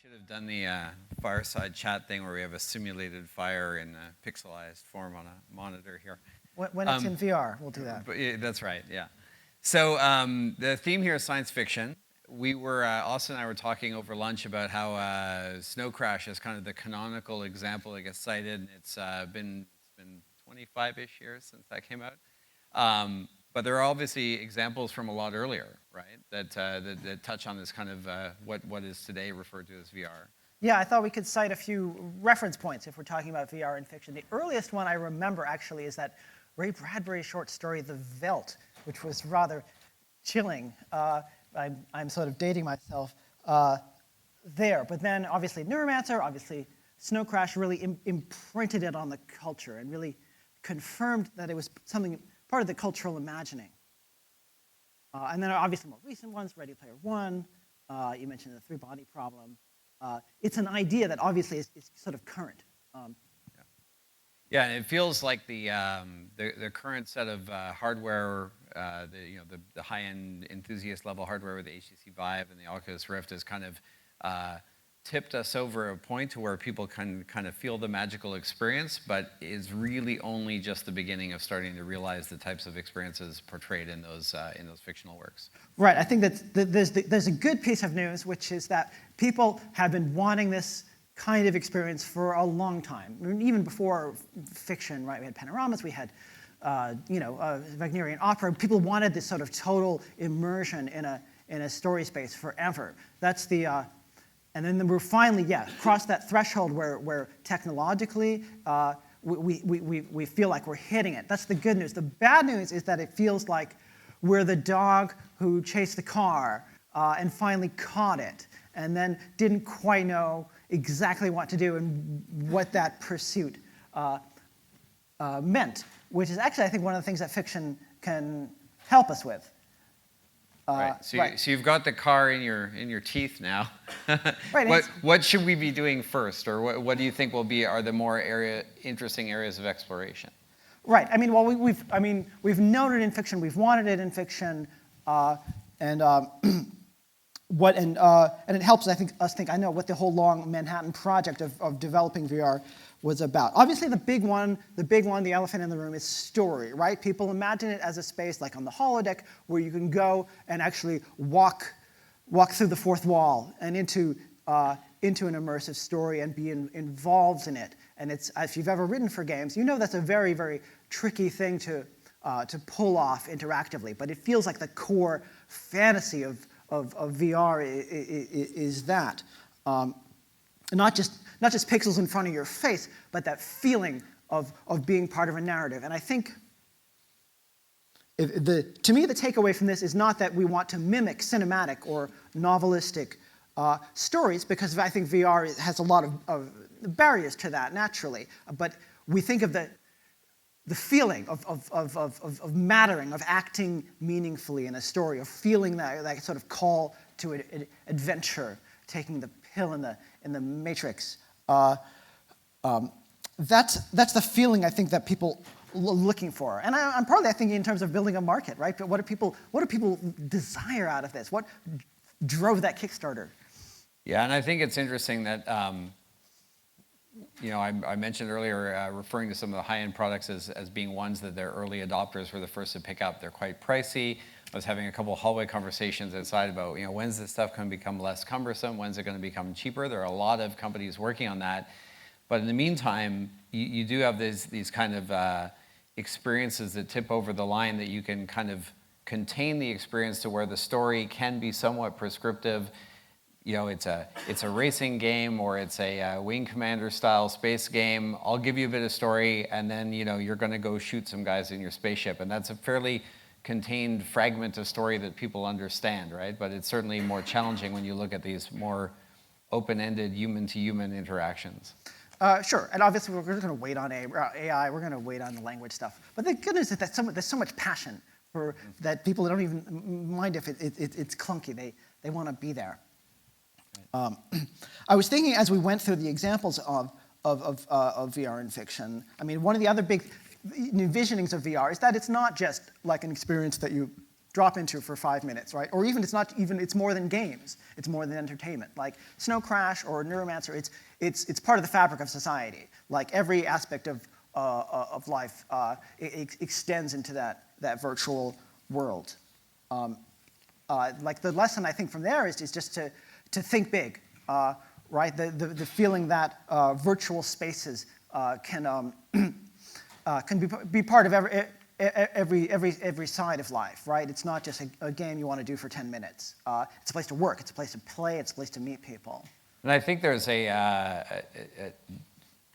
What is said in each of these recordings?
Should have done the fireside chat thing where we have a simulated fire in a pixelized form on a monitor here. When it's in VR, we'll do that. But yeah, that's right, yeah. So the theme here is science fiction. We were, Austin and I were talking over lunch about how Snow Crash is kind of the canonical example that gets cited. It's been 25-ish years since that came out. But there are obviously examples from a lot earlier, right, that touch on this kind of what is today referred to as VR. Yeah, I thought we could cite a few reference points if we're talking about VR and fiction. The earliest one I remember, actually, is that Ray Bradbury short story, The Veldt, which was rather chilling. I'm sort of dating myself there. But then, obviously, Neuromancer, obviously, Snow Crash really imprinted it on the culture and really confirmed that it was something part of the cultural imagining. And then obviously more recent ones, Ready Player One, you mentioned the three-body problem. It's an idea that obviously is sort of current. Yeah, and it feels like the current set of hardware, the high-end enthusiast level hardware with the HTC Vive and the Oculus Rift has kind of tipped us over a point to where people can kind of feel the magical experience, but is really only just the beginning of starting to realize the types of experiences portrayed in those fictional works. Right. I think that there's a good piece of news, which is that people have been wanting this kind of experience for a long time. I mean, even before fiction, right? We had panoramas, we had Wagnerian opera. People wanted this sort of total immersion in a story space forever. That's the and then we're finally, crossed that threshold where technologically we feel like we're hitting it. That's the good news. The bad news is that it feels like we're the dog who chased the car and finally caught it, and then didn't quite know exactly what to do and what that pursuit meant, which is actually, I think, one of the things that fiction can help us with. Right. So you've got the car in your teeth now. Right. What should we be doing first, or what do you think are the more interesting areas of exploration? Right. I mean, well, we've known it in fiction, we've wanted it in fiction, and it helps us think. I know what the whole long Manhattan project of developing VR was about. Obviously, the big one, the elephant in the room is story, right? People imagine it as a space like on the holodeck where you can go and actually walk through the fourth wall and into an immersive story and be involved in it. And it's, if you've ever written for games, you know that's a very, very tricky thing to pull off interactively. But it feels like the core fantasy of VR is that. Not just pixels in front of your face, but that feeling of being part of a narrative. And I think, to me, the takeaway from this is not that we want to mimic cinematic or novelistic stories, because I think VR has a lot of barriers to that naturally. But we think of the feeling of mattering, of acting meaningfully in a story, of feeling that sort of call to an adventure, taking the pill in the Matrix. That's the feeling I think that people are looking for, and I'm partly thinking in terms of building a market, right? But what do people desire out of this? What drove that Kickstarter? Yeah, and I think it's interesting that I mentioned earlier referring to some of the high-end products as being ones that their early adopters were the first to pick up. They're quite pricey. I was having a couple of hallway conversations outside about, when's this stuff going to become less cumbersome? When's it going to become cheaper? There are a lot of companies working on that. But in the meantime, you do have these kind of experiences that tip over the line that you can kind of contain the experience to where the story can be somewhat prescriptive. It's a racing game, or it's a Wing Commander style space game. I'll give you a bit of story, and then you're going to go shoot some guys in your spaceship, and that's a fairly contained fragment of story that people understand, right? But it's certainly more challenging when you look at these more open-ended human-to-human interactions. Sure, and obviously we're going to wait on AI, we're going to wait on the language stuff. But the good news is that there's so much passion for that people don't even mind if it's clunky. They want to be there. I was thinking as we went through the examples of VR in fiction, I mean, one of the other big envisionings of VR is that it's not just like an experience that you drop into for 5 minutes, right? Or even it's more than games. It's more than entertainment. Like Snow Crash or Neuromancer, it's part of the fabric of society. Like every aspect of life, it extends into that virtual world. Like the lesson I think from there is just to think big, right? The feeling that virtual spaces can be part of every side of life, right? It's not just a game you want to do for 10 minutes. It's a place to work. It's a place to play. It's a place to meet people. And I think there's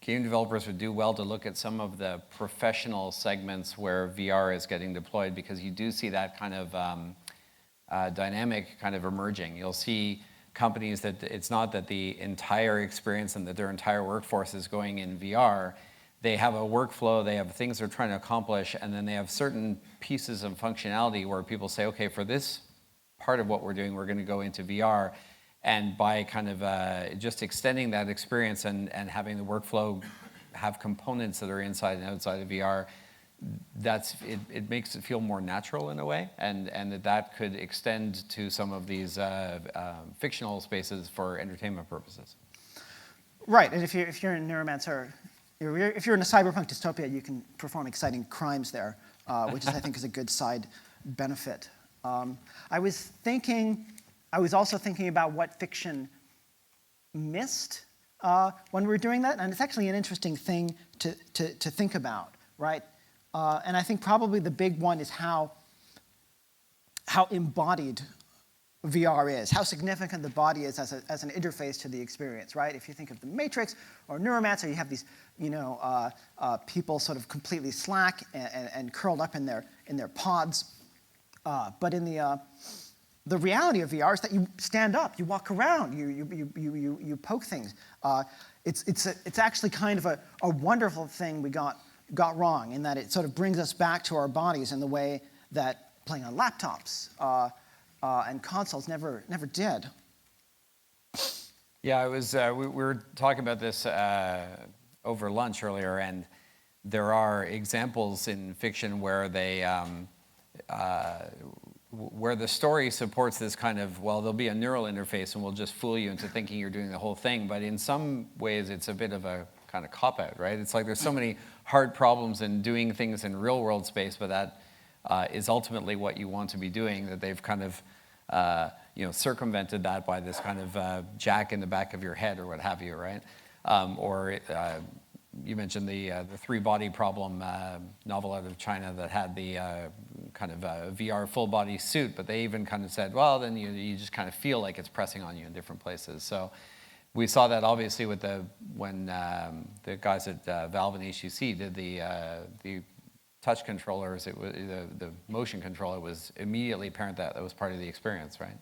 game developers would do well to look at some of the professional segments where VR is getting deployed, because you do see that kind of dynamic kind of emerging. You'll see companies that it's not that the entire experience and that their entire workforce is going in VR. They have a workflow, they have things they're trying to accomplish, and then they have certain pieces of functionality where people say, okay, for this part of what we're doing, we're going to go into VR. And by kind of just extending that experience and having the workflow have components that are inside and outside of VR, it makes it feel more natural in a way, and that could extend to some of these fictional spaces for entertainment purposes. Right, and if you're in Neuromancer, if you're in a cyberpunk dystopia, you can perform exciting crimes there, which I think is a good side benefit. I was also thinking about what fiction missed when we were doing that, and it's actually an interesting thing to think about, right? And I think probably the big one is how embodied VR is, how significant the body is as an interface to the experience, right? If you think of the Matrix or Neuromancer, you have these, people sort of completely slack and curled up in their pods. But in the reality of VR is that you stand up, you walk around, you poke things. It's actually kind of a wonderful thing we got wrong, in that it sort of brings us back to our bodies in the way that playing on laptops and consoles never did. Yeah, we were talking about this over lunch earlier, and there are examples in fiction where where the story supports this kind of, well, there'll be a neural interface and we'll just fool you into thinking you're doing the whole thing. But in some ways, it's a bit of a kind of cop-out, right? It's like there's so many hard problems in doing things in real-world space, but that is ultimately what you want to be doing, that they've kind of circumvented that by this kind of jack in the back of your head or what have you, right? You mentioned the three-body problem novel out of China that had the kind of VR full-body suit, but they even kind of said, well, then you just kind of feel like it's pressing on you in different places. So we saw that obviously when the guys at Valve and HTC did the touch controllers. It was the motion controller was immediately apparent that was part of the experience, right?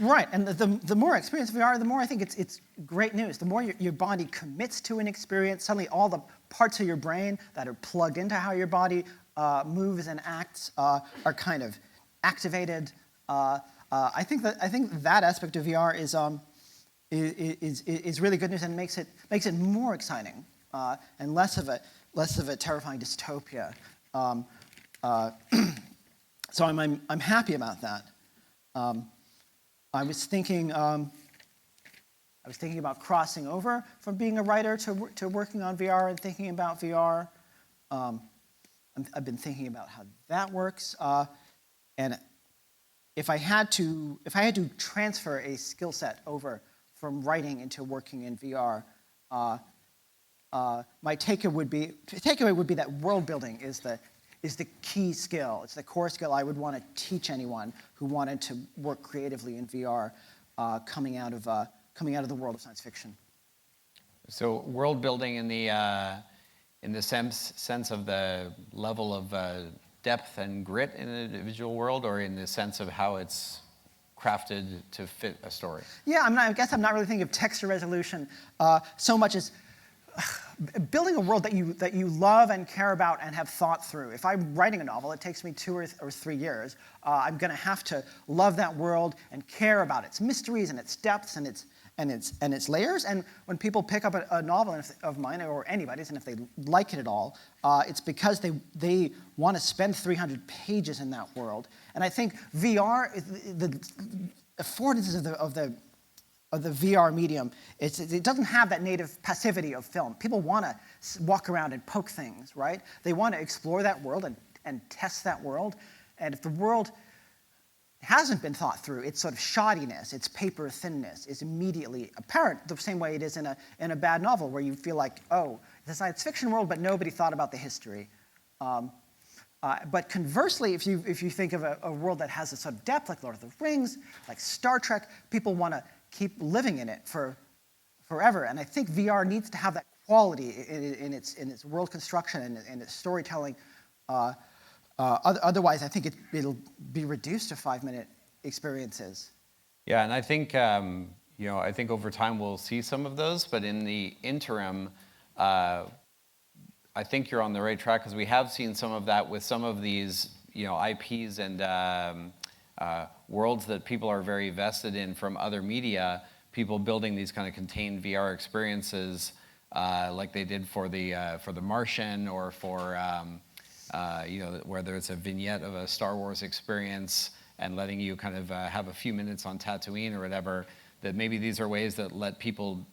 Right, and the more experienced we are, the more I think it's great news. The more your body commits to an experience, suddenly all the parts of your brain that are plugged into how your body moves and acts are kind of activated. I think that aspect of VR is really good news and makes it more exciting and less of a terrifying dystopia. So I'm happy about that. I was thinking about crossing over from being a writer to working on VR and thinking about VR. I've been thinking about how that works, and if I had to transfer a skill set over from writing into working in VR, my takeaway would be that world building is the key skill. It's the core skill I would want to teach anyone who wanted to work creatively in VR, coming out of the world of science fiction. So world building in the sense of the level of depth and grit in an individual world, or in the sense of how it's crafted to fit a story? Yeah, I guess I'm not really thinking of texture resolution so much as building a world that you love and care about and have thought through. If I'm writing a novel, it takes me 2 or 3 years. I'm going to have to love that world and care about its mysteries and its depths and and its layers. And when people pick up a novel of mine or anybody's, and if they like it at all, it's because they want to spend 300 pages in that world. And I think VR, the affordances of the VR medium, it doesn't have that native passivity of film. People want to walk around and poke things, right? They want to explore that world and test that world. And if the world hasn't been thought through, its sort of shoddiness, its paper thinness is immediately apparent, the same way it is in a bad novel, where you feel like, oh, it's a science fiction world, but nobody thought about the history. But conversely, if you think of a world that has a sort of depth, like Lord of the Rings, like Star Trek, people want to keep living in it forever. And I think VR needs to have that quality in its world construction and its storytelling. Otherwise, I think it'll be reduced to 5-minute experiences. Yeah, and I think I think over time we'll see some of those, but in the interim, I think you're on the right track, because we have seen some of that with some of these IPs and worlds that people are very vested in from other media. People building these kind of contained VR experiences, like they did for the Martian, or for whether it's a vignette of a Star Wars experience and letting you kind of have a few minutes on Tatooine or whatever, that maybe these are ways that let people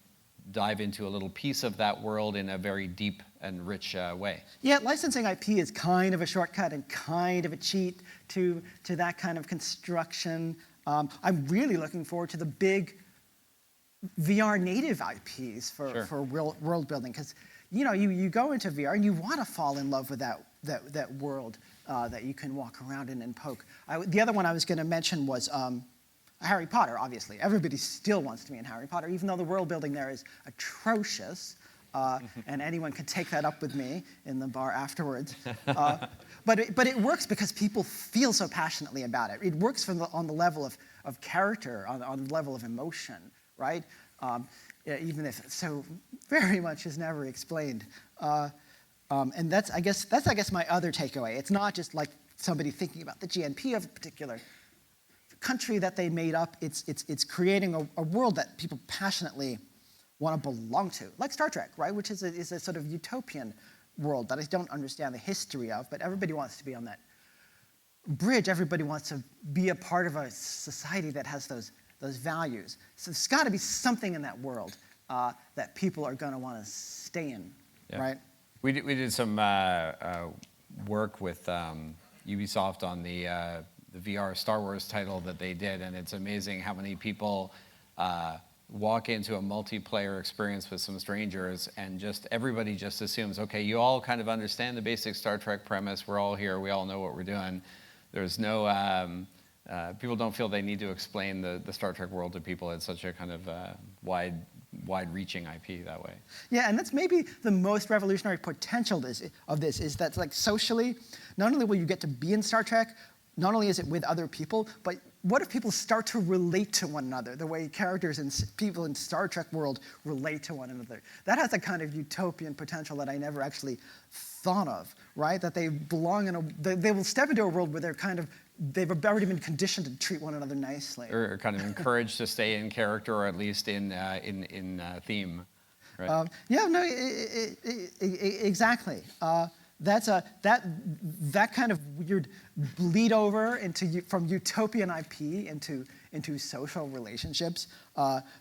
dive into a little piece of that world in a very deep and rich way. Yeah, licensing IP is kind of a shortcut and kind of a cheat to that kind of construction. I'm really looking forward to the big VR native IPs for world building, because you go into VR and you want to fall in love with that world that you can walk around in and poke. The other one I was going to mention was Harry Potter, obviously. Everybody still wants to be in Harry Potter, even though the world building there is atrocious. And anyone can take that up with me in the bar afterwards. But it works because people feel so passionately about it. It works on the level of character, on the level of emotion, right? Even if so very much is never explained. And that's I guess my other takeaway. It's not just like somebody thinking about the GNP of a particular country that they made up. It's creating a world that people passionately want to belong to, like Star Trek, right? Which is a sort of utopian world that I don't understand the history of, but everybody wants to be on that bridge. Everybody wants to be a part of a society that has those values. So there's got to be something in that world that people are going to want to stay in, right? We did some work with Ubisoft on the VR Star Wars title that they did, and it's amazing how many people walk into a multiplayer experience with some strangers, and everybody just assumes, okay, you all kind of understand the basic Star Trek premise. We're all here. We all know what we're doing. There's no people don't feel they need to explain the Star Trek world to people. It's such a kind of wide-reaching IP that way. Yeah, and that's maybe the most revolutionary potential of this is that, like, socially, not only will you get to be in Star Trek, not only is it with other people, but what if people start to relate to one another the way characters and people in Star Trek world relate to one another? That has a kind of utopian potential that I never actually thought of, right? That they belong they will step into a world where they've already been conditioned to treat one another nicely. Or kind of encouraged to stay in character, or at least in theme, right? Exactly. That kind of weird bleed over from utopian IP into social relationships,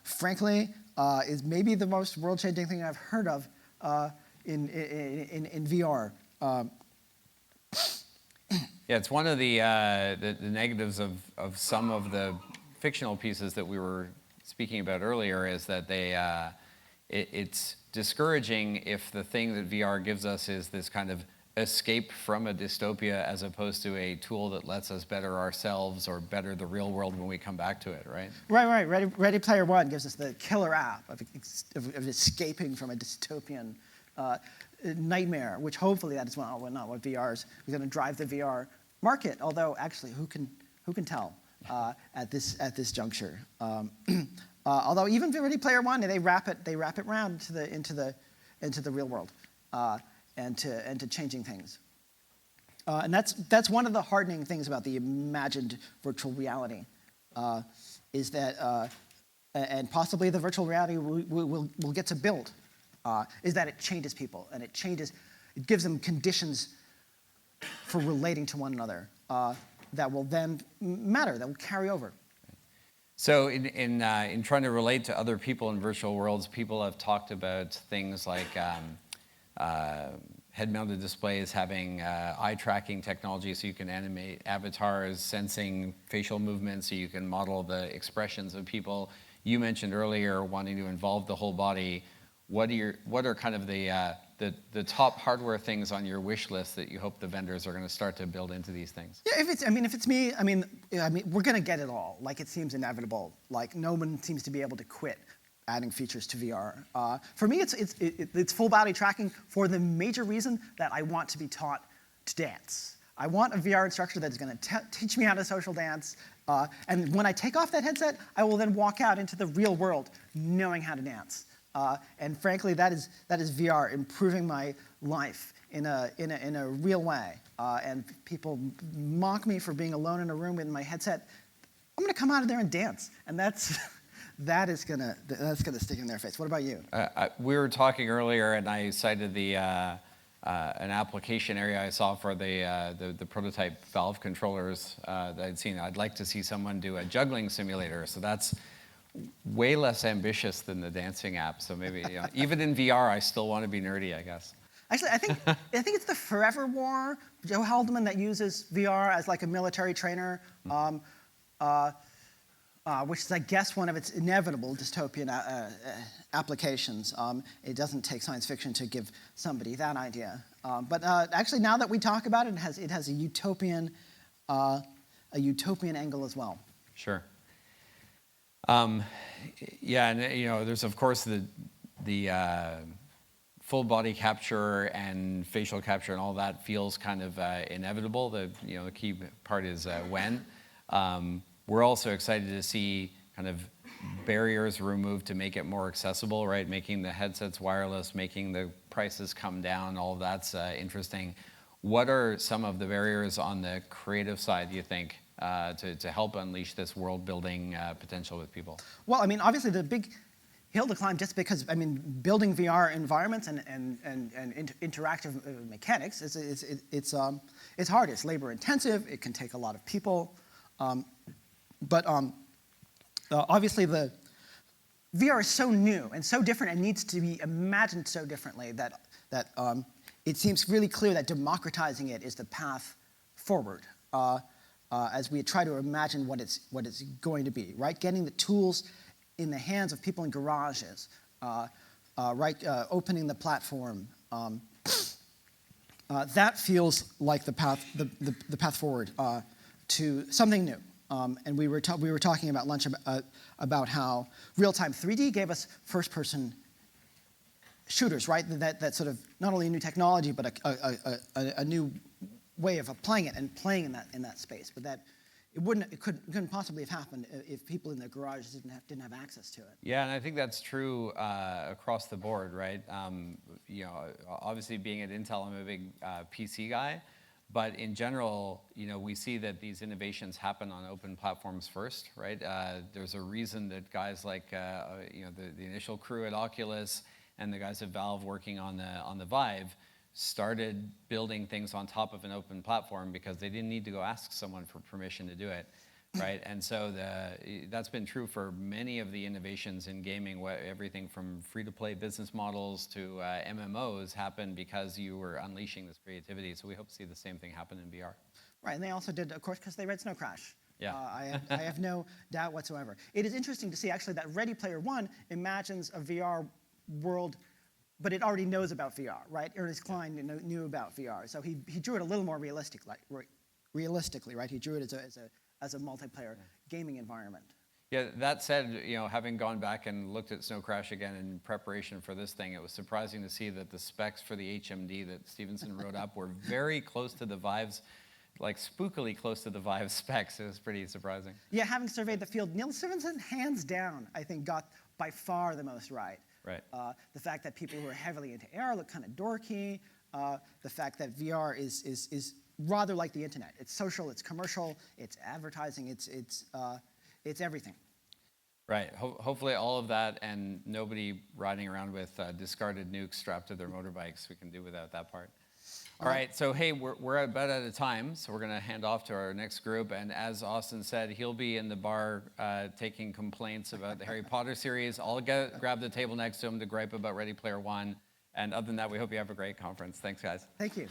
frankly, is maybe the most world-changing thing I've heard of in VR. Yeah, it's one of the negatives of some of the fictional pieces that we were speaking about earlier, is that it's discouraging if the thing that VR gives us is this kind of escape from a dystopia, as opposed to a tool that lets us better ourselves or better the real world when we come back to it, right? Right. Ready Player One gives us the killer app of escaping from a dystopian nightmare, which hopefully that is not what VR is. We're going to drive the VR market, although actually who can tell at this juncture. Although even Ready Player One, they wrap it round into the real world and to changing things. And that's one of the hardening things about the imagined virtual reality, is that and possibly the virtual reality we'll get to build, is that it changes people, and it gives them conditions for relating to one another that will then matter, that will carry over. So in trying to relate to other people in virtual worlds, people have talked about things like head-mounted displays having eye tracking technology so you can animate avatars, sensing facial movements so you can model the expressions of people. You mentioned earlier wanting to involve the whole body. What are kind of the top hardware things on your wish list that you hope the vendors are going to start to build into these things? Yeah, if it's me, we're going to get it all. Like, it seems inevitable. Like, no one seems to be able to quit adding features to VR. For me, it's full body tracking for the major reason that I want to be taught to dance. I want a VR instructor that's going to teach me how to social dance. And when I take off that headset, I will then walk out into the real world knowing how to dance. And frankly, that is VR improving my life in a real way. And people mock me for being alone in a room with my headset. I'm going to come out of there and dance, and that's gonna stick in their face. What about you? We were talking earlier, and I cited an application area I saw for the prototype Valve controllers that I'd seen. I'd like to see someone do a juggling simulator. So that's way less ambitious than the dancing app. So maybe even in VR, I still want to be nerdy, I guess. Actually, I think it's the Forever War, Joe Haldeman, that uses VR as like a military trainer, which is, I guess, one of its inevitable dystopian applications. It doesn't take science fiction to give somebody that idea. But actually, now that we talk about it, it has a utopian angle as well. Sure. Yeah, and there's of course the full body capture and facial capture and all that feels kind of inevitable. The key part is when. We're also excited to see kind of barriers removed to make it more accessible, right? Making the headsets wireless, making the prices come down. All of that's interesting. What are some of the barriers on the creative side, do you think, to help unleash this world-building potential with people? Well, obviously the big hill to climb, just because, building VR environments and interactive mechanics, it's hard. It's labor-intensive. It can take a lot of people. But obviously the VR is so new and so different and needs to be imagined so differently that it seems really clear that democratizing it is the path forward. As we try to imagine what it's going to be, right? Getting the tools in the hands of people in garages, opening the platform. That feels like the path forward to something new. And we were talking about lunch about how real-time 3D gave us first-person shooters, right? That sort of not only a new technology, but a new way of applying it and playing in that space, but that it couldn't possibly have happened if people in their garages didn't have access to it. Yeah, and I think that's true across the board, right? Obviously being at Intel, I'm a big PC guy, but in general, we see that these innovations happen on open platforms first, right? There's a reason that guys like the initial crew at Oculus and the guys at Valve working on the Vive started building things on top of an open platform because they didn't need to go ask someone for permission to do it, right? And so that's been true for many of the innovations in gaming. Everything from free-to-play business models to MMOs happened because you were unleashing this creativity. So we hope to see the same thing happen in VR. Right, and they also did, of course, because they read Snow Crash. Yeah. I have no doubt whatsoever. It is interesting to see, actually, that Ready Player One imagines a VR world, but it already knows about VR, right? Ernest Cline knew about VR, so he drew it a little more realistically, right? He drew it as a multiplayer gaming environment. Yeah, that said, having gone back and looked at Snow Crash again in preparation for this thing, it was surprising to see that the specs for the HMD that Stevenson wrote up were very close to the Vive's, like spookily close to the Vive specs. It was pretty surprising. Yeah, having surveyed the field, Neil Stevenson, hands down, I think, got by far the most right. Right. The fact that people who are heavily into AR look kind of dorky. The fact that VR is rather like the internet. It's social, it's commercial, it's advertising, it's everything. Right. Hopefully all of that and nobody riding around with discarded nukes strapped to their motorbikes. We can do without that part. All right. So, hey, we're about out of time. So we're going to hand off to our next group. And as Austin said, he'll be in the bar taking complaints about the Harry Potter series. I'll grab the table next to him to gripe about Ready Player One. And other than that, we hope you have a great conference. Thanks, guys. Thank you.